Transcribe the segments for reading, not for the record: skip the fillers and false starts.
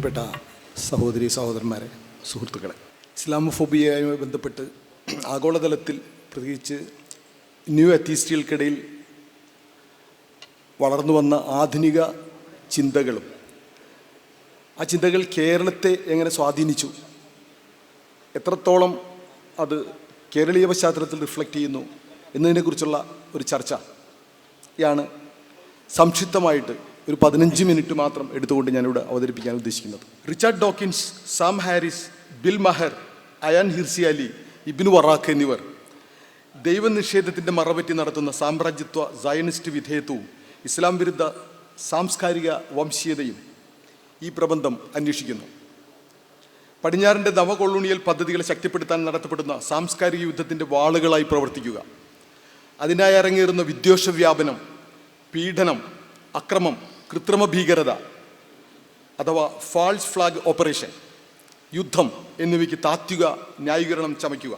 പ്രിയപ്പെട്ട സഹോദരി സഹോദരന്മാരെ, സുഹൃത്തുക്കളെ, ഇസ്ലാമോഫോബിയയുമായി ബന്ധപ്പെട്ട് ആഗോളതലത്തിൽ പ്രത്യേകിച്ച് ന്യൂ അത്തീസ്റ്റുകൾക്കിടയിൽ വളർന്നു വന്ന ആധുനിക ചിന്തകളും ആ ചിന്തകൾ കേരളത്തെ എങ്ങനെ സ്വാധീനിച്ചു, എത്രത്തോളം അത് കേരളീയ പശ്ചാത്തലത്തിൽ റിഫ്ലക്റ്റ് ചെയ്യുന്നു എന്നതിനെക്കുറിച്ചുള്ള ഒരു ചർച്ചയാണ് സംക്ഷിപ്തമായിട്ട് ഒരു 15 മിനിറ്റ് മാത്രം എടുത്തുകൊണ്ട് ഞാനിവിടെ അവതരിപ്പിക്കാൻ ഉദ്ദേശിക്കുന്നത്. Richard Dawkins, Sam Harris, Bill Maher, Ayaan ഹിർസി Ali, Ibnu വറാഖ് എന്നിവർ ദൈവനിഷേധത്തിൻ്റെ മറപറ്റി നടത്തുന്ന സാമ്രാജ്യത്വ സയനിസ്റ്റ് വിധേയത്വവും ഇസ്ലാം വിരുദ്ധ സാംസ്കാരിക വംശീയതയും ഈ പ്രബന്ധം അന്വേഷിക്കുന്നു. പടിഞ്ഞാറിൻ്റെ നവകൊളോണിയൽ പദ്ധതികളെ ശക്തിപ്പെടുത്താൻ നടത്തപ്പെടുന്ന സാംസ്കാരിക യുദ്ധത്തിൻ്റെ വാളുകളായി പ്രവർത്തിക്കുക, അതിനായി അരങ്ങേറുന്ന വിദ്വേഷ വ്യാപനം, പീഡനം, അക്രമം, കൃത്രിമ ഭീകരത അഥവാ ഫാൾസ് ഫ്ലാഗ് ഓപ്പറേഷൻ, യുദ്ധം എന്നിവയ്ക്ക് താത്വിക ന്യായീകരണം ചമയ്ക്കുക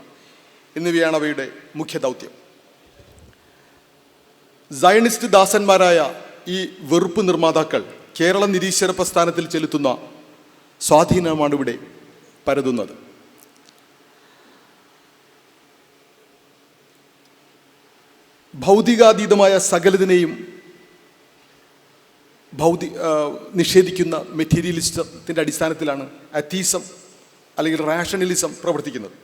എന്നിവയാണ് അവയുടെ മുഖ്യ ദൗത്യം. സയനിസ്റ്റ് ദാസന്മാരായ ഈ വെറുപ്പ് നിർമ്മാതാക്കൾ കേരള നിരീശ്വര പ്രസ്ഥാനത്തിൽ ചെലുത്തുന്ന സ്വാധീനമാണ് ഇവിടെ പരതുന്നത്. ഭൗതികാതീതമായ സകലതിനെയും നിഷേധിക്കുന്ന മെറ്റീരിയലിസത്തിൻ്റെ അടിസ്ഥാനത്തിലാണ് അത്തീസം അല്ലെങ്കിൽ റാഷണലിസം പ്രവർത്തിക്കുന്നത്.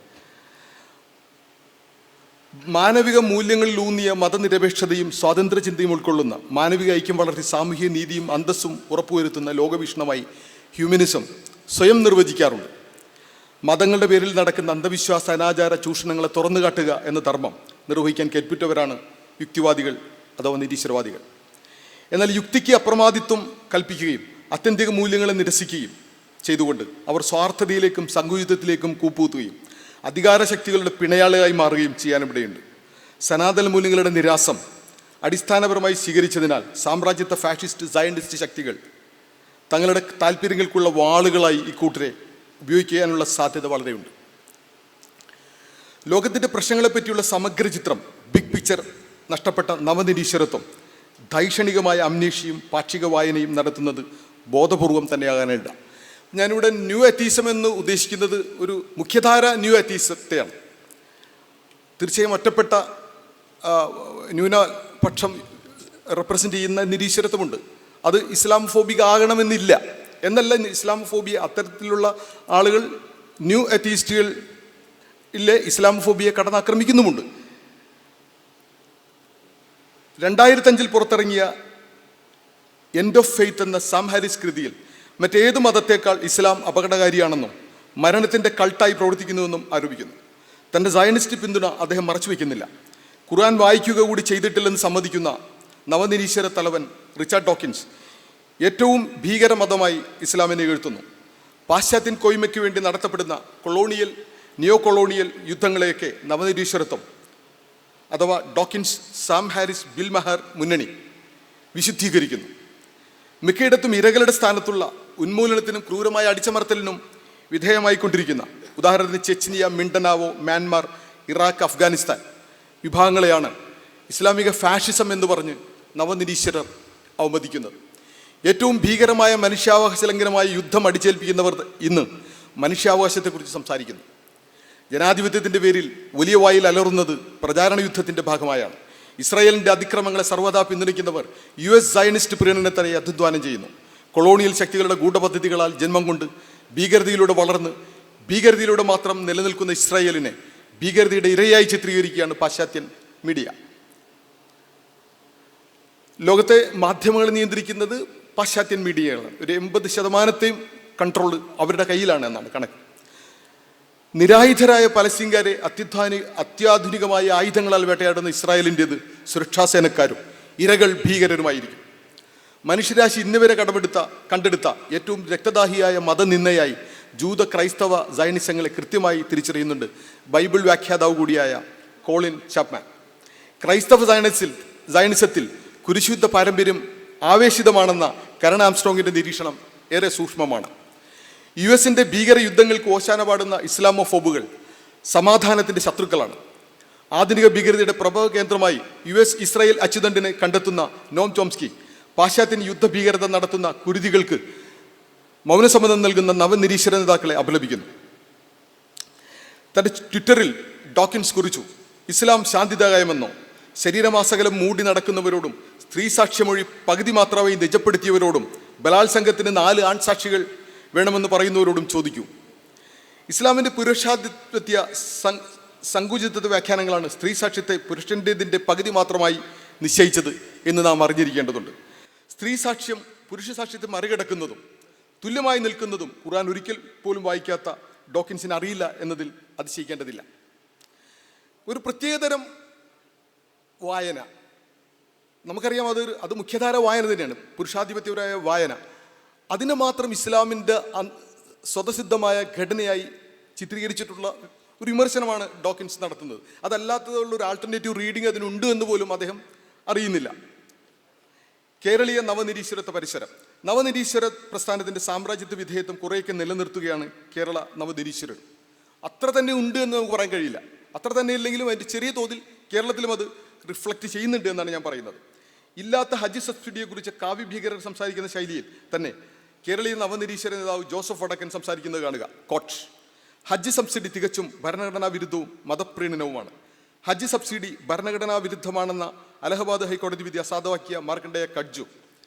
മാനവിക മൂല്യങ്ങളിലൂന്നിയ മതനിരപേക്ഷതയും സ്വാതന്ത്ര്യചിന്തയും ഉൾക്കൊള്ളുന്ന, മാനവിക ഐക്യം വളർത്തി സാമൂഹിക നീതിയും അന്തസ്സും ഉറപ്പുവരുത്തുന്ന ലോകവീക്ഷണമായി ഹ്യൂമനിസം സ്വയം നിർവചിക്കാറുണ്ട്. മതങ്ങളുടെ പേരിൽ നടക്കുന്ന അന്ധവിശ്വാസ അനാചാര ചൂഷണങ്ങളെ തുറന്നു കാട്ടുക എന്ന ധർമ്മം നിർവഹിക്കാൻ കെൽപ്പിട്ടവരാണ് യുക്തിവാദികൾ അഥവാ നിരീശ്വരവാദികൾ. എന്നാൽ യുക്തിക്ക് അപ്രമാദിത്വം കൽപ്പിക്കുകയും ആത്യന്തിക മൂല്യങ്ങളെ നിരസിക്കുകയും ചെയ്തുകൊണ്ട് അവർ സ്വാർത്ഥതയിലേക്കും സംഘയുദ്ധത്തിലേക്കും കൂപ്പുകുത്തുകയും അധികാരശക്തികളുടെ പിണയാളിയായി മാറുകയും ചെയ്യാനിവിടെയുണ്ട്. സനാതന മൂല്യങ്ങളുടെ നിരാസം അടിസ്ഥാനപരമായി സ്വീകരിച്ചതിനാൽ സാമ്രാജ്യത്വ ഫാഷിസ്റ്റ് സയനിസ്റ്റ് ശക്തികൾ തങ്ങളുടെ താല്പര്യങ്ങൾക്കുള്ള വാളുകളായി ഇക്കൂട്ടരെ ഉപയോഗിക്കാനുള്ള സാധ്യത വളരെയുണ്ട്. ലോകത്തിൻ്റെ പ്രശ്നങ്ങളെപ്പറ്റിയുള്ള സമഗ്ര ചിത്രം, ബിഗ് പിക്ചർ നഷ്ടപ്പെട്ട നവനിരീശ്വരത്വം ധൈഷണികമായ അമ്നേഷ്യയും പാക്ഷിക വായനയും നടത്തുന്നത് ബോധപൂർവം തന്നെയാകാനില്ല. ഞാനിവിടെ ന്യൂ അത്തീസം എന്ന് ഉദ്ദേശിക്കുന്നത് ഒരു മുഖ്യധാര ന്യൂ അത്തീസത്തെയാണ്. തീർച്ചയായും ഒറ്റപ്പെട്ട ന്യൂനപക്ഷം റെപ്രസെൻ്റ് ചെയ്യുന്ന നിരീശ്വരത്വമുണ്ട്. അത് ഇസ്ലാമോഫോബിക് ആകണമെന്നില്ല എന്നല്ല. ഇസ്ലാമോഫോബിയ അത്തരത്തിലുള്ള ആളുകൾ ന്യൂ അത്തീസ്റ്റുകളിലെ ഇസ്ലാമോഫോബിയെ കടന്നാക്രമിക്കുന്നുമുണ്ട്. 2005 പുറത്തിറങ്ങിയ എൻഡ് ഓഫ് ഫെയ്ത്ത് എന്ന സാം ഹാരിസ് കൃതിയിൽ മറ്റേത് മതത്തേക്കാൾ ഇസ്ലാം അപകടകാരിയാണെന്നും മരണത്തിൻ്റെ കൾട്ടായി പ്രവർത്തിക്കുന്നുവെന്നും ആരോപിക്കുന്നു. തൻ്റെ സയനിസ്റ്റ് പിന്തുണ അദ്ദേഹം മറച്ചു വയ്ക്കുന്നില്ല. ഖുർആൻ വായിക്കുക കൂടി ചെയ്തിട്ടില്ലെന്ന് സമ്മതിക്കുന്ന നവനിരീശ്വര തലവൻ റിച്ചാർഡ് ഡോക്കിൻസ് ഏറ്റവും ഭീകരമതമായി ഇസ്ലാമിനെ എഴുത്തുന്നു. പാശ്ചാത്യൻ കോയ്മയ്ക്ക് വേണ്ടി നടത്തപ്പെടുന്ന നിയോ കൊളോണിയൽ യുദ്ധങ്ങളെയൊക്കെ നവനിരീശ്വരത്വം അഥവാ ഡോക്കിൻസ്, സാം ഹാരിസ്, ബിൽ മഹർ മുന്നണി വിശുദ്ധീകരിക്കുന്നു. മിക്കയിടത്തും ഇരകളുടെ സ്ഥാനത്തുള്ള ഉന്മൂലനത്തിനും ക്രൂരമായ അടിച്ചമർത്തലിനും വിധേയമായിക്കൊണ്ടിരിക്കുന്ന, ഉദാഹരണത്തിന് ചെച്നിയ, മിണ്ടനാവോ, മ്യാൻമാർ, ഇറാഖ്, അഫ്ഗാനിസ്ഥാൻ വിഭാഗങ്ങളെയാണ് ഇസ്ലാമിക ഫാഷിസം എന്ന് പറഞ്ഞ് നവനിരീശ്വരർ അവമതിക്കുന്നത്. ഏറ്റവും ഭീകരമായ മനുഷ്യാവകാശ ലംഘനമായ യുദ്ധം അടിച്ചേൽപ്പിക്കുന്നവർ ഇന്ന് മനുഷ്യാവകാശത്തെക്കുറിച്ച് സംസാരിക്കുന്നു. ജനാധിപത്യത്തിൻ്റെ പേരിൽ വലിയ വായിൽ അലറുന്നത് പ്രചാരണ യുദ്ധത്തിൻ്റെ ഭാഗമായാണ്. ഇസ്രായേലിൻ്റെ അതിക്രമങ്ങളെ സർവ്വതാ പിന്തുണയ്ക്കുന്നവർ US സയനിസ്റ്റ് പ്രീണനത്തെ അധ്വാനം ചെയ്യുന്നു. കൊളോണിയൽ ശക്തികളുടെ ഗൂഢപദ്ധതികളാൽ ജന്മം കൊണ്ട് ഭീകരതയിലൂടെ വളർന്ന് ഭീകരതയിലൂടെ മാത്രം നിലനിൽക്കുന്ന ഇസ്രായേലിനെ ഭീകരതയുടെ ഇരയായി ചിത്രീകരിക്കുകയാണ് പാശ്ചാത്യൻ മീഡിയ. ലോകത്തെ മാധ്യമങ്ങൾ നിയന്ത്രിക്കുന്നത് പാശ്ചാത്യൻ മീഡിയയാണ്. ഒരു 80% കൺട്രോൾ അവരുടെ കയ്യിലാണ് എന്നാണ് കണക്ക്. നിരായുധരായ പലസ്തീൻകാരെ അത്യാധുനികമായ ആയുധങ്ങളാൽ വേട്ടയാടുന്ന ഇസ്രായേലിൻ്റേത് സുരക്ഷാസേനക്കാരും ഇരകൾ ഭീകരരുമായിരിക്കും. മനുഷ്യരാശി ഇന്നുവരെ കണ്ടെടുത്ത ഏറ്റവും രക്തദാഹിയായ മതനിന്ദയായി ജൂത ക്രൈസ്തവ സയനിസങ്ങളെ കൃത്യമായി തിരിച്ചറിയുന്നുണ്ട് ബൈബിൾ വ്യാഖ്യാതാവ് കൂടിയായ കോളിൻ ചാപ്മാൻ. ക്രൈസ്തവ സയനിസത്തിൽ കുരിശുദ്ധ പാരമ്പര്യം ആവേശിതമാണെന്ന കരൺ ആംസ്ട്രോങ്ങിൻ്റെ നിരീക്ഷണം ഏറെ സൂക്ഷ്മമാണ്. US-ൻ്റെ ഭീകര യുദ്ധങ്ങൾക്ക് ഓശാന പാടുന്ന ഇസ്ലാമോഫോബുകൾ സമാധാനത്തിൻ്റെ ശത്രുക്കളാണ്. ആധുനിക ഭീകരതയുടെ പ്രഭവ കേന്ദ്രമായി ഇസ്രായേൽ അച്ചുതണ്ടിനെ കണ്ടെത്തുന്ന നോം ചോംസ്കി പാശ്ചാത്യൻ യുദ്ധഭീകരത നടത്തുന്ന കുരുതികൾക്ക് മൗനസമ്മതം നൽകുന്ന നവനിരീശ്വര നേതാക്കളെ അപലപിക്കുന്നു. തൻ്റെ ട്വിറ്ററിൽ ഡോക്കിൻസ് കുറിച്ചു, ഇസ്ലാം ശാന്തിദായകമെന്നോ ശരീരമാസകലം മൂടി നടക്കുന്നവരോടും സ്ത്രീ സാക്ഷ്യമൊഴി പകുതി മാത്രമായി നിജപ്പെടുത്തിയവരോടും ബലാത്സംഗത്തിന് 4 ആൺസാക്ഷികൾ വേണമെന്ന് പറയുന്നവരോടും ചോദിക്കൂ. ഇസ്ലാമിൻ്റെ പുരുഷാധിപത്യ സങ്കുചിത വ്യാഖ്യാനങ്ങളാണ് സ്ത്രീ സാക്ഷ്യത്തെ പുരുഷൻ്റെതിൻ്റെ പകുതി മാത്രമായി നിശ്ചയിച്ചത് എന്ന് നാം അറിഞ്ഞിരിക്കേണ്ടതുണ്ട്. സ്ത്രീ സാക്ഷ്യം പുരുഷ സാക്ഷ്യത്തെ മറികടക്കുന്നതും തുല്യമായി നിൽക്കുന്നതും ഖുർആൻ ഒരിക്കൽ പോലും വായിക്കാത്ത ഡോക്കിൻസിന് അറിയില്ല എന്നതിൽ അതിശയിക്കേണ്ടതില്ല. ഒരു പ്രത്യേകതരം വായന നമുക്കറിയാം, അത് മുഖ്യധാര വായന തന്നെയാണ്, പുരുഷാധിപത്യപരമായ വായന. അതിനെ മാത്രം ഇസ്ലാമിൻ്റെ സ്വതസിദ്ധമായ ഘടനയായി ചിത്രീകരിച്ചിട്ടുള്ള ഒരു വിമർശനമാണ് ഡോക്കിൻസ് നടത്തുന്നത്. അതല്ലാത്തതുള്ള ഒരു ആൾട്ടർനേറ്റീവ് റീഡിംഗ് അതിനുണ്ട് എന്ന് പോലും അദ്ദേഹം അറിയുന്നില്ല. കേരളീയ നവനിരീശ്വരത്വ പരിസരം. നവനിരീശ്വര പ്രസ്ഥാനത്തിൻ്റെ സാമ്രാജ്യത്വ വിധേയത്വം കുറേയൊക്കെ നിലനിർത്തുകയാണ് കേരള നവനിരീശ്വരർ. അത്ര തന്നെ ഉണ്ട് എന്ന് നമുക്ക് പറയാൻ കഴിയില്ല. അത്ര തന്നെ ഇല്ലെങ്കിലും അതിൻ്റെ ചെറിയ തോതിൽ കേരളത്തിലും അത് റിഫ്ലക്റ്റ് ചെയ്യുന്നുണ്ട് എന്നാണ് ഞാൻ പറയുന്നത്. ഇല്ലാത്ത ഹജ്ജ് സബ്സിഡിയെക്കുറിച്ച് കാവ്യഭീകരർ സംസാരിക്കുന്ന ശൈലിയിൽ തന്നെ കേരളീയ നവനിരീശ്വര നേതാവ് ജോസഫ് വടക്കൻ സംസാരിക്കുന്നത് കാണുക. കോട്ട്: ഹജ്ജ് സബ്സിഡി തികച്ചും ഭരണഘടനാ വിരുദ്ധവും മതപ്രീണനവുമാണ്. ഹജ്ജ് സബ്സിഡി ഭരണഘടനാ വിരുദ്ധമാണെന്ന അലഹബാദ് ഹൈക്കോടതി വിധി അസാധുവാക്കിയ മാർക്കണ്ഡേയ കഡ്ജു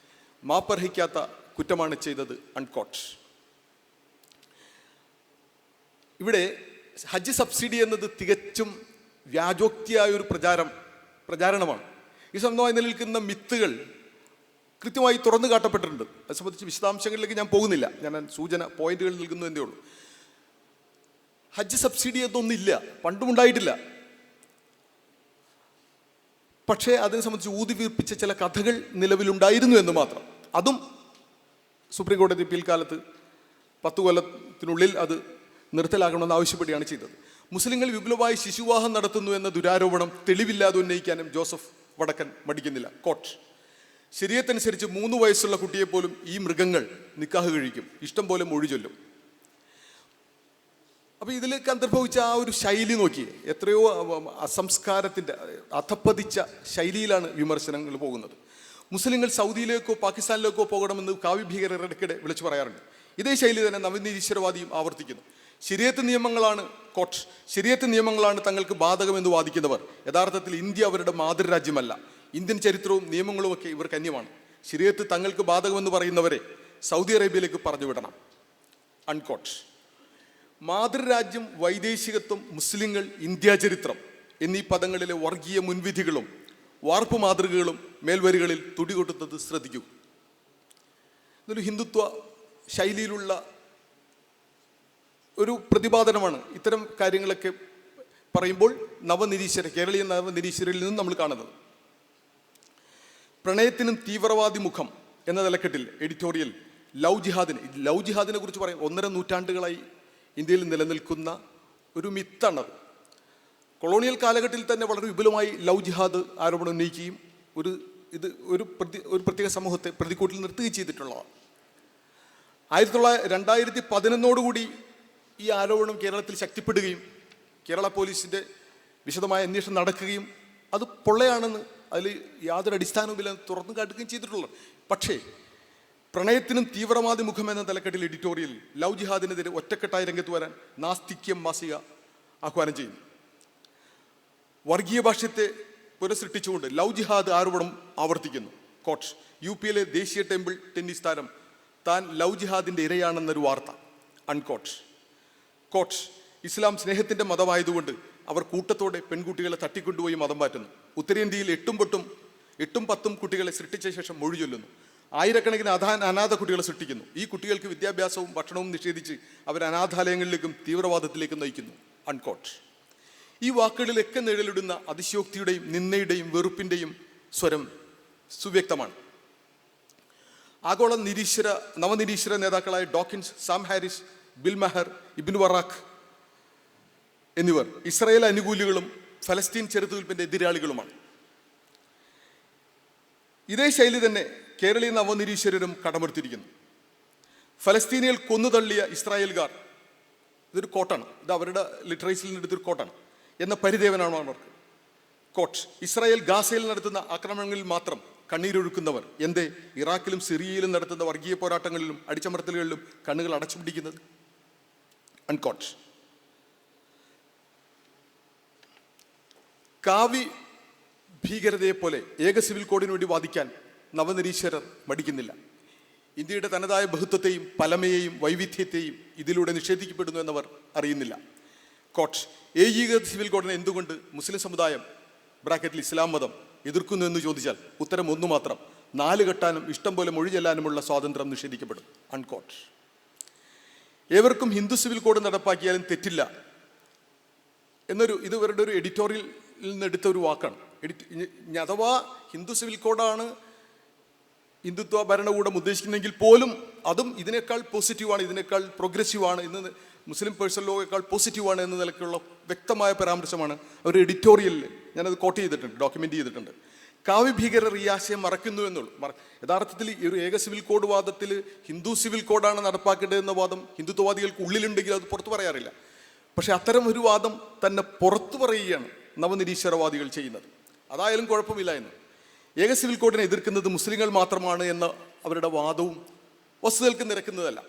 മാപ്പർഹിക്കാത്ത കുറ്റമാണ് ചെയ്തത്. അൺകോട്ട്. ഇവിടെ ഹജ്ജ് സബ്സിഡി എന്നത് തികച്ചും വ്യാജോക്തിയായ ഒരു പ്രചാരണമാണ്. ഈ സംബന്ധമായി നിലനിൽക്കുന്ന മിത്തുകൾ കൃത്യമായി തുറന്നു കാട്ടപ്പെട്ടിട്ടുണ്ട്. അത് സംബന്ധിച്ച് വിശദാംശങ്ങളിലേക്ക് ഞാൻ പോകുന്നില്ല, ഞാൻ സൂചന പോയിന്റുകൾ നൽകുന്നു എന്നേ ഉള്ളൂ. ഹജ്ജ് സബ്സിഡി എന്നൊന്നില്ല, പണ്ടുമുണ്ടായിട്ടില്ല. പക്ഷേ അതിനെ സംബന്ധിച്ച് ഊതിവീർപ്പിച്ച ചില കഥകൾ നിലവിലുണ്ടായിരുന്നു എന്ന് മാത്രം. അതും സുപ്രീം കോടതി പിൽക്കാലത്ത് 10 കൊല്ലത്തിനുള്ളിൽ അത് നിർത്തലാക്കണമെന്ന് ആവശ്യപ്പെടുകയാണ് ചെയ്തത്. മുസ്ലിങ്ങൾ വിപുലമായി ശിശുവിവാഹം നടത്തുന്നു എന്ന ദുരാരോപണം തെളിവില്ലാതെ ഉന്നയിക്കാനും ജോസഫ് വടക്കൻ മടിക്കുന്നില്ല. കോട്ട്: ശരീഅത്തനുസരിച്ച് 3 വയസ്സുള്ള കുട്ടിയെപ്പോലും ഈ മൃഗങ്ങൾ നിക്കാഹ് കഴിക്കും, ഇഷ്ടം പോലെ മൊഴി ചൊല്ലും. അപ്പോൾ ഇതിലേക്ക് അന്തർഭവിച്ച ആ ഒരു ശൈലി നോക്കി, എത്രയോ അസംസ്കാരത്തിൻ്റെ അധപ്പതിച്ച ശൈലിയിലാണ് വിമർശനങ്ങൾ പോകുന്നത്. മുസ്ലിങ്ങൾ സൗദിയിലേക്കോ പാകിസ്ഥാനിലേക്കോ പോകണമെന്ന് കാവ്യഭീകരർ ഇടയ്ക്കിടെ വിളിച്ചു പറയാറുണ്ട്. ഇതേ ശൈലി തന്നെ നവനിരീശ്വരവാദിയും ആവർത്തിക്കുന്നു. ശരീഅത്ത് നിയമങ്ങളാണ് കോട്ട് ശരീഅത്ത് നിയമങ്ങളാണ് തങ്ങൾക്ക് ബാധകമെന്ന് വാദിക്കുന്നവർ യഥാർത്ഥത്തിൽ ഇന്ത്യ അവരുടെ മാതൃരാജ്യമല്ല. ഇന്ത്യൻ ചരിത്രവും നിയമങ്ങളുമൊക്കെ ഇവർക്ക് അന്യമാണ്. ശരീഅത്ത് തങ്ങൾക്ക് ബാധകമെന്ന് പറയുന്നവരെ സൗദി അറേബ്യയിലേക്ക് പറഞ്ഞു വിടണം. അൺകോട്ട്. മാതൃരാജ്യം, വൈദേശികത്വം, മുസ്ലിങ്ങൾ, ഇന്ത്യ ചരിത്രം എന്നീ പദങ്ങളിലെ വർഗീയ മുൻവിധികളും വാർപ്പ് മാതൃകകളും മേൽവരികളിൽ തുടികൊട്ടുന്നത് ശ്രദ്ധിക്കൂ. ഇതൊരു ഹിന്ദുത്വ ശൈലിയിലുള്ള ഒരു പ്രതിപാദനമാണ്. ഇത്തരം കാര്യങ്ങളൊക്കെ പറയുമ്പോൾ കേരളീയ നവനിരീശ്വരിൽ നിന്നും നമ്മൾ കാണുന്നത്. പ്രണയത്തിനും തീവ്രവാദി മുഖം എന്ന തലക്കെട്ടിൽ എഡിറ്റോറിയൽ ലവ് ജിഹാദിനെ കുറിച്ച് പറയും. 1.5 നൂറ്റാണ്ടുകളായി ഇന്ത്യയിൽ നിലനിൽക്കുന്ന ഒരു മിത്താണത്. കൊളോണിയൽ കാലഘട്ടത്തിൽ തന്നെ വളരെ വിപുലമായി ലവ് ജിഹാദ് ആരോപണം ഉന്നയിക്കുകയും ഒരു പ്രത്യേക സമൂഹത്തെ പ്രതിക്കൂട്ടിൽ നിർത്തുകയും ചെയ്തിട്ടുള്ളതാണ്. 2011 ഈ ആരോപണം കേരളത്തിൽ ശക്തിപ്പെടുകയും കേരള പോലീസിൻ്റെ വിശദമായ അന്വേഷണം നടക്കുകയും അത് പൊള്ളയാണെന്ന്, അതിൽ യാതൊരു അടിസ്ഥാനവുമില്ലെന്ന് തുറന്നു കാട്ടുകയും ചെയ്തിട്ടുള്ളത്. പക്ഷേ പ്രണയത്തിനും തീവ്രവാദി മുഖം എന്ന തലക്കെട്ടിൽ എഡിറ്റോറിയൽ ലവ് ജിഹാദിനെതിരെ ഒറ്റക്കെട്ടായി രംഗത്ത് വരാൻ നാസ്തിക്യം മാസിക ആഹ്വാനം ചെയ്യുന്നു. വർഗീയ ഭാഷ്യത്തെ പുനഃസൃഷ്ടിച്ചുകൊണ്ട് ലവ് ജിഹാദ് ആരോപണം ആവർത്തിക്കുന്നു. കോട്ട്: UP-യിലെ ദേശീയ ടെമ്പിൾ ടെന്നീസ് താരം താൻ ലവ് ജിഹാദിൻ്റെ ഇരയാണെന്നൊരു വാർത്ത. അൺകോട്ട്. കോട്ട്: ഇസ്ലാം സ്നേഹത്തിൻ്റെ മതമായതുകൊണ്ട് അവർ കൂട്ടത്തോടെ പെൺകുട്ടികളെ തട്ടിക്കൊണ്ടുപോയി മതം മാറ്റുന്നു. ഉത്തരേന്ത്യയിൽ 8ഉം 10ഉം കുട്ടികളെ സൃഷ്ടിച്ച ശേഷം മൊഴി ചൊല്ലുന്നു. ആയിരക്കണക്കിന് അനാഥ കുട്ടികളെ സൃഷ്ടിക്കുന്നു. ഈ കുട്ടികൾക്ക് വിദ്യാഭ്യാസവും ഭക്ഷണവും നിഷേധിച്ച് അവർ അനാഥാലയങ്ങളിലേക്കും തീവ്രവാദത്തിലേക്കും നയിക്കുന്നു. അൺകോട്ട്. ഈ വാക്കുകളിലൊക്കെ നിഴലിടുന്ന അതിശയോക്തിയുടെയും നിന്ദയുടെയും വെറുപ്പിൻ്റെയും സ്വരം സുവ്യക്തമാണ്. ആഗോള നവനിരീശ്വര നേതാക്കളായ ഡോക്കിൻസ്, സാം ഹാരിസ്, ബിൽ മെഹർ, ഇബ്നു വറാഖ് എന്നിവർ ഇസ്രായേൽ അനുകൂലികളും ഫലസ്തീൻ ചെറുത്തുനിൽപ്പിൻ്റെ എതിരാളികളുമാണ്. ഇതേ ശൈലി തന്നെ കേരളീയ നവനിരീശ്വരരും കടമെടുത്തിരിക്കുന്നു. ഫലസ്തീനികൾ കൊന്നുതള്ളിയ ഇസ്രായേൽക്കാർ, ഇതൊരു കോട്ടാണ്, ഇത് അവരുടെ ലിറ്ററേച്ചറിൽ നിന്നെടുത്തൊരു കോട്ടാണ്, എന്ന പരിദേവനാണ് അവർക്ക്. കോട്ട്: ഇസ്രായേൽ ഗാസയിൽ നടത്തുന്ന ആക്രമണങ്ങളിൽ മാത്രം കണ്ണീരൊഴുക്കുന്നവർ എന്തേ ഇറാഖിലും സിറിയയിലും നടത്തുന്ന വർഗീയ പോരാട്ടങ്ങളിലും അടിച്ചമർത്തലുകളിലും കണ്ണുകൾ അടച്ചുപിടിക്കുന്നത്? അൺകോട്ട്. കാവി ഭീകരതയെപ്പോലെ ഏക സിവിൽ കോഡിന് വേണ്ടി വാദിക്കാൻ നവനിരീശ്വരർ മടിക്കുന്നില്ല. ഇന്ത്യയുടെ തനതായ ബഹുത്വത്തെയും പലമയെയും വൈവിധ്യത്തെയും ഇതിലൂടെ നിഷേധിക്കപ്പെടുന്നു എന്നവർ അറിയുന്നില്ല. കോട്ട്. ഏകീക സിവിൽ കോഡിനെ എന്തുകൊണ്ട് മുസ്ലിം സമുദായം ബ്രാക്കറ്റിൽ ഇസ്ലാം മതം എതിർക്കുന്നു എന്ന് ചോദിച്ചാൽ ഉത്തരം ഒന്നു മാത്രം: 4 കെട്ടാനും ഇഷ്ടം പോലെ മൊഴി ചെല്ലാനുമുള്ള സ്വാതന്ത്ര്യം നിഷേധിക്കപ്പെടും. അൺകോട്ട്. ഏവർക്കും ഹിന്ദു സിവിൽ കോഡ് നടപ്പാക്കിയാലും തെറ്റില്ല ഇത് ഇവരുടെ ഒരു എഡിറ്റോറിയൽ നിന്ന് എടുത്ത ഒരു വാക്കാണ്. അഥവാ ഹിന്ദു സിവിൽ കോഡാണ് ഹിന്ദുത്വ ഭരണകൂടം ഉദ്ദേശിക്കുന്നതെങ്കിൽ പോലും അതും ഇതിനേക്കാൾ പോസിറ്റീവാണ്, ഇതിനേക്കാൾ പ്രോഗ്രസീവാണ്, ഇന്ന് മുസ്ലിം പേഴ്സണൽ ലോയേക്കാൾ പോസിറ്റീവാണ് എന്ന നിലയ്ക്കുള്ള വ്യക്തമായ പരാമർശമാണ് അവർ എഡിറ്റോറിയലിൽ ഞാനത് കോട്ട് ചെയ്തിട്ടുണ്ട്, ഡോക്യുമെൻ്റ് ചെയ്തിട്ടുണ്ട്. കാവ്യ ഭീകരർ ഈ ആശയം മറക്കുന്നു എന്നുള്ളൂ. യഥാർത്ഥത്തിൽ ഈ ഒരു ഏക സിവിൽ കോഡ് വാദത്തിൽ ഹിന്ദു സിവിൽ കോഡാണ് നടപ്പാക്കേണ്ടതെന്ന വാദം ഹിന്ദുത്വവാദികൾക്ക് ഉള്ളിലുണ്ടെങ്കിൽ അത് പുറത്തു പറയാറില്ല. പക്ഷെ അത്തരം ഒരു വാദം തന്നെ പുറത്തു പറയുകയാണ് നവനിരീശ്വരവാദികൾ ചെയ്യുന്നത്. അതായാലും കുഴപ്പമില്ല എന്ന്. ഏക സിവിൽ കോഡിനെ എതിർക്കുന്നത് മുസ്ലിങ്ങൾ മാത്രമാണ് എന്ന അവരുടെ വാദവും വസ്തുതകൾക്ക് നിരക്കുന്നതല്ല.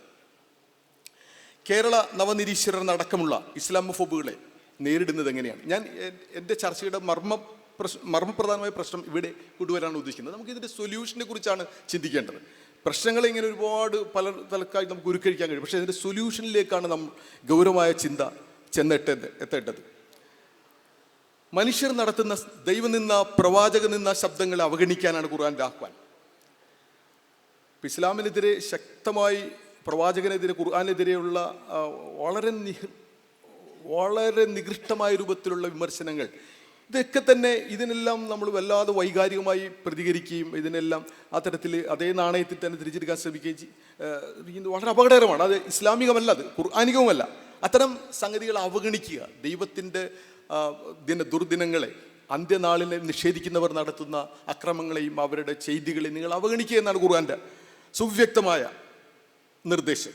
കേരള നവനിരീശ്വരനടക്കമുള്ള ഇസ്ലാമോഫോബുകളെ നേരിടുന്നത് എങ്ങനെയാണ്? ഞാൻ എൻ്റെ ചർച്ചയുടെ മർമ്മപ്രധാനമായ പ്രശ്നം ഇവിടെ കൊണ്ടുവരാനാണ് ഉദ്ദേശിക്കുന്നത്. നമുക്കിതിൻ്റെ സൊല്യൂഷനെ കുറിച്ചാണ് ചിന്തിക്കേണ്ടത്. പ്രശ്നങ്ങളെ ഇങ്ങനെ ഒരുപാട് പല തലക്കായി നമുക്ക് ഉരുക്കഴിക്കാൻ കഴിയും. പക്ഷേ ഇതിൻ്റെ സൊല്യൂഷനിലേക്കാണ് നമ്മൾ ഗൗരവമായ ചിന്ത എത്തേണ്ടത്. മനുഷ്യർ നടത്തുന്ന ദൈവനിന്ന പ്രവാചക നിന്ന ശബ്ദങ്ങളെ അവഗണിക്കാനാണ് ഖുർആൻ്റെ ആഹ്വാനം. ഇസ്ലാമിനെതിരെ ശക്തമായി പ്രവാചകനെതിരെ ഖുർആനെതിരെയുള്ള വളരെ നികൃഷ്ടമായ രൂപത്തിലുള്ള വിമർശനങ്ങൾ, ഇതൊക്കെ തന്നെ ഇതിനെല്ലാം നമ്മൾ വല്ലാതെ വൈകാരികമായി പ്രതികരിക്കുകയും ഇതിനെല്ലാം ആ തരത്തിൽ അതേ നാണയത്തിൽ തന്നെ തിരിച്ചെടുക്കാൻ ശ്രമിക്കുകയും ചെയ്യുന്നത് വളരെ അപകടകരമാണ്. അത് ഇസ്ലാമികമല്ല, അത് ഖുർആനികവുമല്ല. അത്തരം സംഗതികൾ അവഗണിക്കുക, ദൈവത്തിൻ്റെ ദുർദിനങ്ങളെ, അന്ത്യനാളിനെ നിഷേധിക്കുന്നവർ നടത്തുന്ന അക്രമങ്ങളെയും അവരുടെ ചെയ്തികളെയും നിങ്ങൾ അവഗണിക്കുക എന്നാണ് ഖുർആൻ്റെ സുവ്യക്തമായ നിർദ്ദേശം.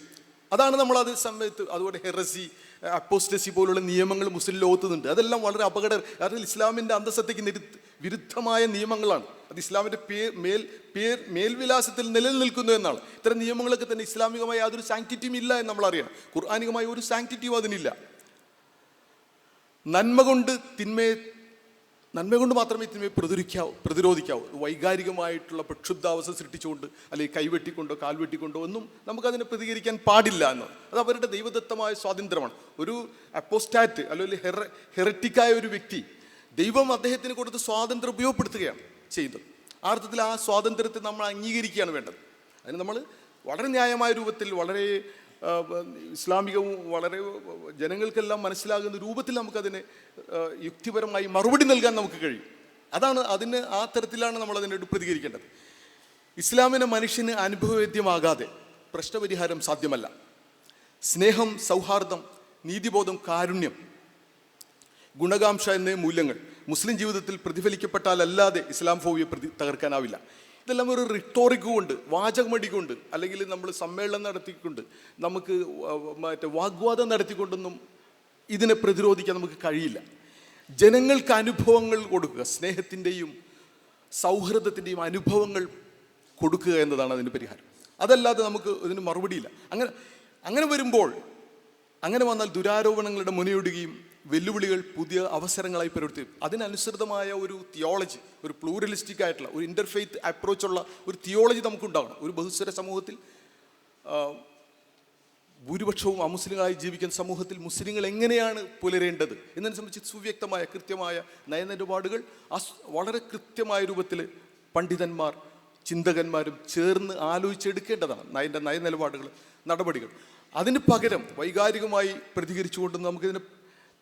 അതാണ് നമ്മളത് സമയത്ത്. അതുപോലെ ഹെറസി, അപ്പോസ്റ്റസി പോലുള്ള നിയമങ്ങൾ മുസ്ലിം ലോകത്തുന്നുണ്ട്. അതെല്ലാം വളരെ കാരണം ഇസ്ലാമിൻ്റെ അന്തസത്തയ്ക്ക് വിരുദ്ധമായ നിയമങ്ങളാണ്. അത് ഇസ്ലാമിൻ്റെ മേൽവിലാസത്തിൽ നിലനിൽക്കുന്നു എന്നാണ്. ഇത്തരം നിയമങ്ങളൊക്കെ തന്നെ ഇസ്ലാമികമായ യാതൊരു സാങ്ക്ടിറ്റിയും ഇല്ല എന്ന് നമ്മൾ അറിയണം. ഖുർആനികമായ ഒരു സാങ്ക്ടിറ്റിയും അതിനില്ല. നന്മ കൊണ്ട് മാത്രമേ തിന്മയെ പ്രതിരോധിക്കാവൂ. വൈകാരികമായിട്ടുള്ള പ്രക്ഷുബ്ധാവസ്ഥ സൃഷ്ടിച്ചുകൊണ്ട് അല്ലെങ്കിൽ കൈവെട്ടിക്കൊണ്ടോ കാൽവെട്ടിക്കൊണ്ടോ ഒന്നും നമുക്കതിനെ പ്രതികരിക്കാൻ പാടില്ല എന്നാണ്. അത് അവരുടെ ദൈവദത്തമായ സ്വാതന്ത്ര്യമാണ്. ഒരു അപ്പോസ്റ്റാറ്റ് അല്ലെങ്കിൽ ഹെററ്റിക്കായ ഒരു വ്യക്തി ദൈവം അദ്ദേഹത്തിന് കൊടുത്ത് സ്വാതന്ത്ര്യം ഉപയോഗപ്പെടുത്തുകയാണ് ചെയ്യുന്നത്. ആ അർത്ഥത്തിൽ ആ സ്വാതന്ത്ര്യത്തെ നമ്മൾ അംഗീകരിക്കുകയാണ് വേണ്ടത്. അതിന് നമ്മൾ വളരെ ന്യായമായ രൂപത്തിൽ, വളരെ ഇസ്ലാമികവും വളരെ ജനങ്ങൾക്കെല്ലാം മനസ്സിലാകുന്ന രൂപത്തിൽ നമുക്കതിനെ യുക്തിപരമായി മറുപടി നൽകാൻ നമുക്ക് കഴിയും. ആ തരത്തിലാണ് നമ്മളതിനോട് പ്രതികരിക്കേണ്ടത്. ഇസ്ലാമിനെ മനുഷ്യന് അനുഭവവേദ്യമാകാതെ പ്രശ്നപരിഹാരം സാധ്യമല്ല. സ്നേഹം, സൗഹാർദ്ദം, നീതിബോധം, കാരുണ്യം, ഗുണകാംക്ഷ എന്നീ മൂല്യങ്ങൾ മുസ്ലിം ജീവിതത്തിൽ പ്രതിഫലിക്കപ്പെട്ടാലല്ലാതെ ഇസ്ലാം ഫോബിയെ തകർക്കാനാവില്ല. ഇതെല്ലാം ഒരു റിട്ടോറിക് കൊണ്ട്, വാചകമടി കൊണ്ട്, അല്ലെങ്കിൽ നമ്മൾ സമ്മേളനം നടത്തിക്കൊണ്ട്, നമുക്ക് വാഗ്വാദം നടത്തിക്കൊണ്ടൊന്നും ഇതിനെ പ്രതിരോധിക്കാൻ നമുക്ക് കഴിയില്ല. ജനങ്ങൾക്ക് അനുഭവങ്ങൾ കൊടുക്കുക, സ്നേഹത്തിൻ്റെയും സൗഹൃദത്തിൻ്റെയും അനുഭവങ്ങൾ കൊടുക്കുക എന്നതാണ് അതിന് പരിഹാരം. അതല്ലാതെ നമുക്ക് ഇതിന് മറുപടിയില്ല. അങ്ങനെ വന്നാൽ ദുരാരോപണങ്ങളുടെ മുനയൊടുകയും വെല്ലുവിളികൾ പുതിയ അവസരങ്ങളായി പ്രവർത്തിക്കും. അതിനനുസൃതമായ ഒരു തിയോളജി, ഒരു പ്ലൂറലിസ്റ്റിക് ആയിട്ടുള്ള ഒരു ഇൻ്റർഫെയ്ത്ത് അപ്രോച്ചുള്ള ഒരു തിയോളജി നമുക്കുണ്ടാകണം. ഒരു ബഹുസ്വര സമൂഹത്തിൽ, ഭൂരിപക്ഷവും അമുസ്ലിങ്ങളായി ജീവിക്കുന്ന സമൂഹത്തിൽ മുസ്ലിങ്ങൾ എങ്ങനെയാണ് പുലരേണ്ടത് എന്നതിനെ സംബന്ധിച്ച് സുവ്യക്തമായ കൃത്യമായ നയനിലപാടുകൾ വളരെ കൃത്യമായ രൂപത്തിൽ പണ്ഡിതന്മാർ, ചിന്തകന്മാരും ചേർന്ന് ആലോചിച്ചെടുക്കേണ്ടതാണ് നയനിലപാടുകൾ, നടപടികൾ. അതിന് പകരം വൈകാരികമായി പ്രതികരിച്ചുകൊണ്ട് നമുക്കിതിനെ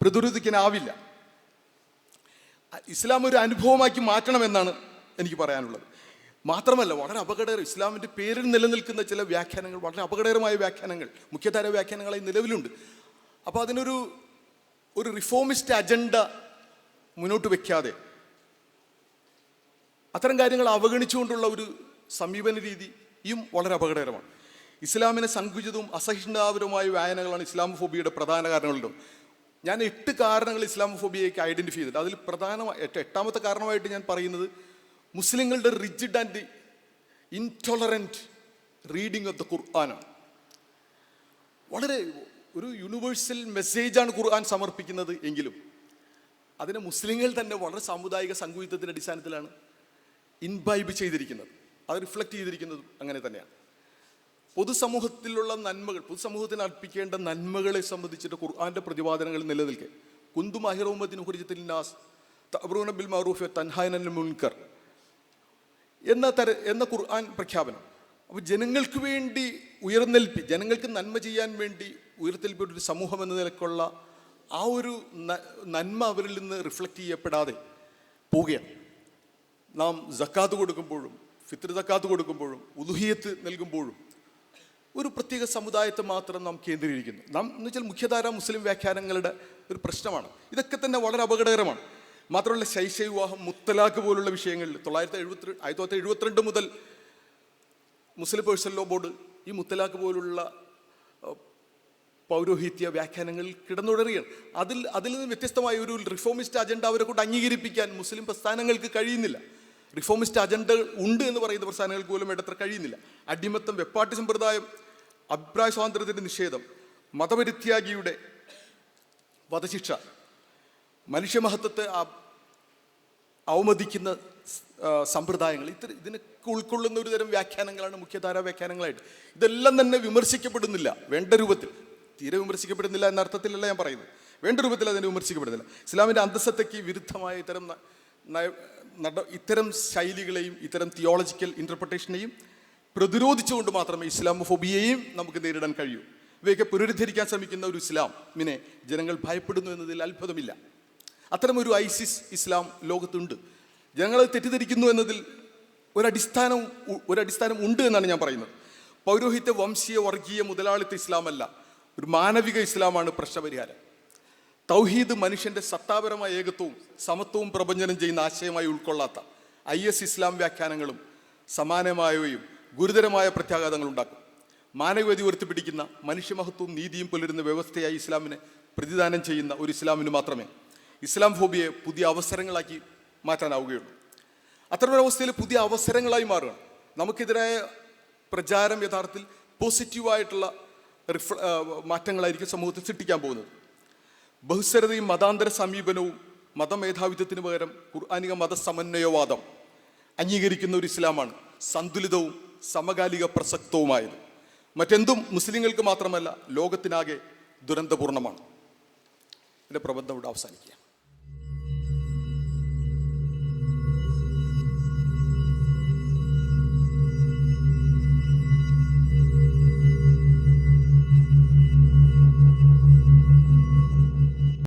പ്രതിരോധിക്കാനാവില്ല. ഇസ്ലാം ഒരു അനുഭവമാക്കി മാറ്റണമെന്നാണ് എനിക്ക് പറയാനുള്ളത്. മാത്രമല്ല, വളരെ അപകടകരം, ഇസ്ലാമിൻ്റെ പേരിൽ നിലനിൽക്കുന്ന ചില വ്യാഖ്യാനങ്ങൾ, വളരെ അപകടകരമായ വ്യാഖ്യാനങ്ങൾ, മുഖ്യധാര വ്യാഖ്യാനങ്ങളായി നിലവിലുണ്ട്. അപ്പോൾ അതിനൊരു റിഫോമിസ്റ്റ് അജണ്ട മുന്നോട്ട് വയ്ക്കാതെ അത്തരം കാര്യങ്ങൾ അവഗണിച്ചുകൊണ്ടുള്ള ഒരു സമീപന രീതിയും വളരെ അപകടകരമാണ്. ഇസ്ലാമിനെ സങ്കുചിതവും അസഹിഷ്ണുതാപരമായ വായനകളാണ് ഇസ്ലാമോഫോബിയയുടെ പ്രധാന കാരണങ്ങളിലും. ഞാൻ 8 കാരണങ്ങൾ ഇസ്ലാമോഫോബിയയ്ക്ക് ഐഡൻറ്റിഫൈ ചെയ്തിട്ട് അതിൽ 8ാമത്തെ കാരണമായിട്ട് ഞാൻ പറയുന്നത് മുസ്ലിങ്ങളുടെ rigid and intolerant reading of the ഖുർആനാണ്. വളരെ ഒരു യൂണിവേഴ്സൽ മെസ്സേജാണ് ഖുർആൻ സമർപ്പിക്കുന്നത് എങ്കിലും അതിനെ മുസ്ലിങ്ങൾ തന്നെ വളരെ സാമുദായിക സംഗീതത്തിൻ്റെ അടിസ്ഥാനത്തിലാണ് ഇൻബൈബ് ചെയ്തിരിക്കുന്നത്. അത് റിഫ്ലക്റ്റ് ചെയ്തിരിക്കുന്നതും അങ്ങനെ തന്നെയാണ്. പൊതുസമൂഹത്തിലുള്ള നന്മകൾ, പൊതുസമൂഹത്തിന് അർപ്പിക്കേണ്ട നന്മകളെ സംബന്ധിച്ചിട്ട് ഖുർആൻ്റെ പ്രതിപാദനങ്ങൾ നിലനിൽക്കെ കുന്തും അഹിറൗമത്തിൻ ഹുരിജത്തിൽ നാസ് തഅ്മുറൂന ബിൽ മഅറൂഫി വതൻഹൗന അനിൽ മുൻകർ എന്ന ഖുർആൻ പ്രഖ്യാപനം. അപ്പോൾ ജനങ്ങൾക്ക് വേണ്ടി ജനങ്ങൾക്ക് നന്മ ചെയ്യാൻ വേണ്ടി ഉയർത്തെൽപ്പിയൊരു സമൂഹം എന്ന നിലക്കുള്ള ആ ഒരു നന്മ അവരിൽ നിന്ന് റിഫ്ലക്റ്റ് ചെയ്യപ്പെടാതെ പോവുകയാണ്. നാം സക്കാത്ത് കൊടുക്കുമ്പോഴും ഫിത്ർ സക്കാത്ത് കൊടുക്കുമ്പോഴും ഉലുഹിയത്ത് നൽകുമ്പോഴും ഒരു പ്രത്യേക സമുദായത്തെ മാത്രം നാം കേന്ദ്രീകരിക്കുന്നു. നാം എന്ന് വെച്ചാൽ മുഖ്യധാര മുസ്ലിം വ്യാഖ്യാനങ്ങളുടെ ഒരു പ്രശ്നമാണ്. ഇതൊക്കെ തന്നെ വളരെ അപകടകരമാണ്. മാത്രമല്ല ശൈശവ വിവാഹം, മുത്തലാഖ് പോലുള്ള വിഷയങ്ങളിൽ 1972 മുതൽ മുസ്ലിം പേഴ്സണൽ ലോ ബോർഡ് ഈ മുത്തലാഖ് പോലുള്ള പൗരോഹിത്യ വ്യാഖ്യാനങ്ങൾ കിടന്നുടരുകയാണ്. അതിൽ നിന്ന് വ്യത്യസ്തമായ ഒരു റിഫോമിസ്റ്റ് അജണ്ട അവരെ കൊണ്ട് അംഗീകരിപ്പിക്കാൻ മുസ്ലിം പ്രസ്ഥാനങ്ങൾക്ക് കഴിയുന്നില്ല. റിഫോമിസ്റ്റ് അജണ്ട ഉണ്ട് എന്ന് പറയുന്ന പ്രസ്ഥാനങ്ങൾക്ക് പോലും വേണ്ടത്ര കഴിയുന്നില്ല. അടിമത്തം, വെപ്പാട്ടി സമ്പ്രദായം, അഭിപ്രായ സ്വാതന്ത്ര്യത്തിൻ്റെ നിഷേധം, മതപരിത്യാഗിയുടെ വധശിക്ഷ, മനുഷ്യമഹത്വത്തെ അവമതിക്കുന്ന സമ്പ്രദായങ്ങൾ, ഇതിനൊക്കെ ഉൾക്കൊള്ളുന്ന ഒരു തരം വ്യാഖ്യാനങ്ങളാണ് മുഖ്യധാരാ വ്യാഖ്യാനങ്ങളായിട്ട്. ഇതെല്ലാം തന്നെ വിമർശിക്കപ്പെടുന്നില്ല വേണ്ട രൂപത്തിൽ. തീരെ വിമർശിക്കപ്പെടുന്നില്ല എന്ന അർത്ഥത്തിലല്ല ഞാൻ പറയുന്നത്, വേണ്ട രൂപത്തിൽ അതിനെ വിമർശിക്കപ്പെടുന്നില്ല. ഇസ്ലാമിൻ്റെ അന്തസ്സത്തയ്ക്ക് വിരുദ്ധമായ ഇത്തരം ശൈലികളെയും ഇത്തരം തിയോളജിക്കൽ ഇൻ്റർപ്രിട്ടേഷനെയും പ്രതിരോധിച്ചുകൊണ്ട് മാത്രമേ ഇസ്ലാമോഫോബിയയെയും നമുക്ക് നേരിടാൻ കഴിയൂ. ഇവയൊക്കെ പുനരുദ്ധരിക്കാൻ ശ്രമിക്കുന്ന ഒരു ഇസ്ലാമിനെ ജനങ്ങൾ ഭയപ്പെടുന്നു എന്നതിൽ അത്ഭുതമില്ല. അത്തരമൊരു ഐസിസ് ഇസ്ലാം ലോകത്തുണ്ട്. ജനങ്ങൾ തെറ്റിദ്ധരിക്കുന്നു എന്നതിൽ ഒരടിസ്ഥാനം ഉണ്ട് എന്നാണ് ഞാൻ പറയുന്നത്. പൗരോഹിത്യ, വംശീയ, വർഗീയ, മുതലാളിത്ത ഇസ്ലാമല്ല, ഒരു മാനവിക ഇസ്ലാമാണ് പ്രശ്നപരിഹാരം. തൗഹീദ് മനുഷ്യൻ്റെ സത്താപരമായ ഏകത്വവും സമത്വവും പ്രപഞ്ചനം ചെയ്യുന്ന ആശയമായി ഉൾക്കൊള്ളാത്ത IS ഇസ്ലാം വ്യാഖ്യാനങ്ങളും സമാനമായവയും ഗുരുതരമായ പ്രത്യാഘാതങ്ങൾ ഉണ്ടാക്കും. മാനവികത ഉയർത്തിപ്പിടിക്കുന്ന മനുഷ്യമഹത്വവും നീതിയും പുലരുന്ന വ്യവസ്ഥയായി ഇസ്ലാമിനെ പ്രതിദാനം ചെയ്യുന്ന ഒരു ഇസ്ലാമിന് മാത്രമേ ഇസ്ലാം ഫോബിയെ പുതിയ അവസരങ്ങളാക്കി മാറ്റാനാവുകയുള്ളൂ. അത്തരമൊരവസ്ഥയിൽ പുതിയ അവസരങ്ങളായി മാറുകയാണ്. നമുക്കെതിരായ പ്രചാരം യഥാർത്ഥത്തിൽ പോസിറ്റീവായിട്ടുള്ള മാറ്റങ്ങളായിരിക്കും സമൂഹത്തിൽ സൃഷ്ടിക്കാൻ പോകുന്നത്. ബഹുസ്വരതയും മതാന്തര സമീപനവും മതമേധാവിത്വത്തിന് പകരം ഖുർആനിക മതസമന്വയവാദം അംഗീകരിക്കുന്ന ഒരു ഇസ്ലാമാണ് സന്തുലിതവും സമകാലിക പ്രസക്തവുമായത്. മറ്റെന്തും മുസ്ലിങ്ങൾക്ക് മാത്രമല്ല ലോകത്തിനാകെ ദുരന്തപൂർണമാണ്. എൻ്റെ പ്രബന്ധം ഇവിടെ അവസാനിക്കുക.